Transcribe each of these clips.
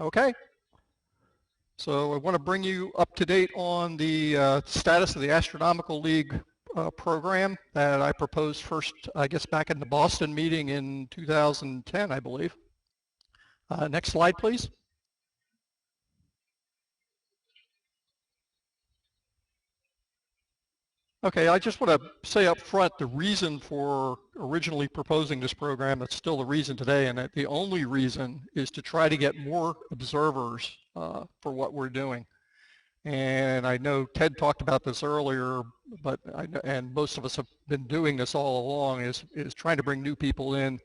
Okay. So I want to bring you up to date on the status of the Astronomical League program that I proposed first, I guess, back in the Boston meeting in 2010, I believe. Next slide, please. Okay, I just want to say up front the reason for originally proposing this program, that's still the reason today, and that the only reason is to try to get more observers for what we're doing. And I know Ted talked about this earlier, but and most of us have been doing this all along, is trying to bring new people in,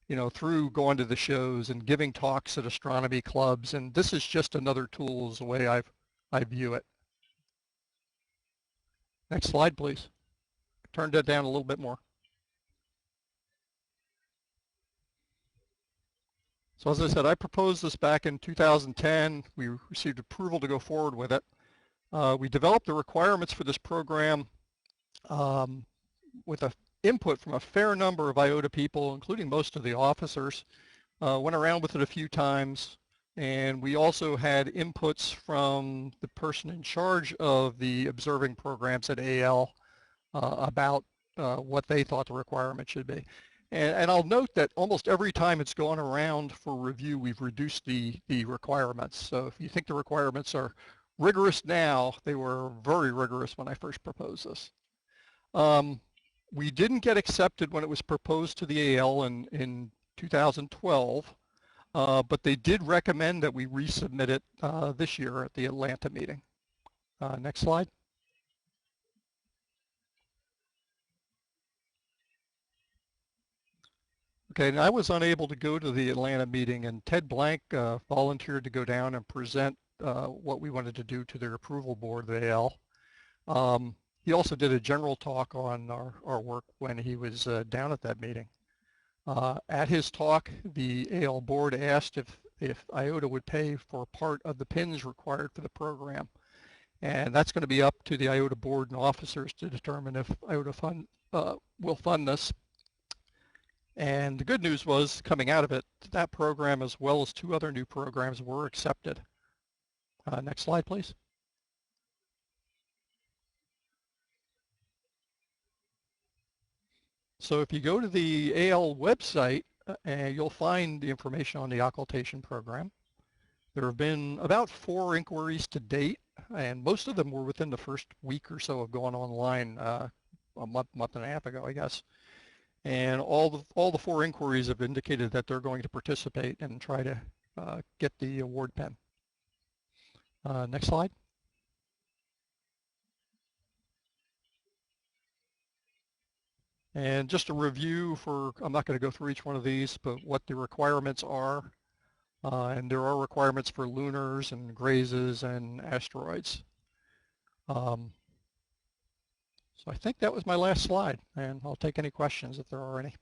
you know, through going to the shows and giving talks at astronomy clubs. And this is just another tool, is the way I view it. Next slide, please. Turn that down a little bit more. So as I said, I proposed this back in 2010. We received approval to go forward with it. We developed the requirements for this program with input from a fair number of IOTA people, including most of the officers. Went around with it a few times, and we also had inputs from the person in charge of the observing programs at AL about what they thought the requirement should be. And I'll note that almost every time it's gone around for review, we've reduced the requirements. So if you think the requirements are rigorous now, they were very rigorous when I first proposed this. We didn't get accepted when it was proposed to the AL in 2012, but they did recommend that we resubmit it this year at the Atlanta meeting. Next slide. Okay, and I was unable to go to the Atlanta meeting, and Ted Blank volunteered to go down and present what we wanted to do to their approval board, the AL. He also did a general talk on our work when he was down at that meeting. At his talk, the AL board asked if IOTA would pay for part of the pins required for the program. And that's going to be up to the IOTA board and officers to determine if IOTA will fund this. And the good news was, coming out of it, that program as well as 2 other new programs were accepted. Next slide, please. So if you go to the AL website, you'll find the information on the Occultation program. There have been about 4 inquiries to date, and most of them were within the first week or so of going online, a month and a half ago, I guess. And all the 4 inquiries have indicated that they're going to participate and try to get the award pen. Next slide. And just a review for, I'm not going to go through each one of these, but what the requirements are. And there are requirements for lunars and grazes and asteroids. So I think that was my last slide, and I'll take any questions if there are any.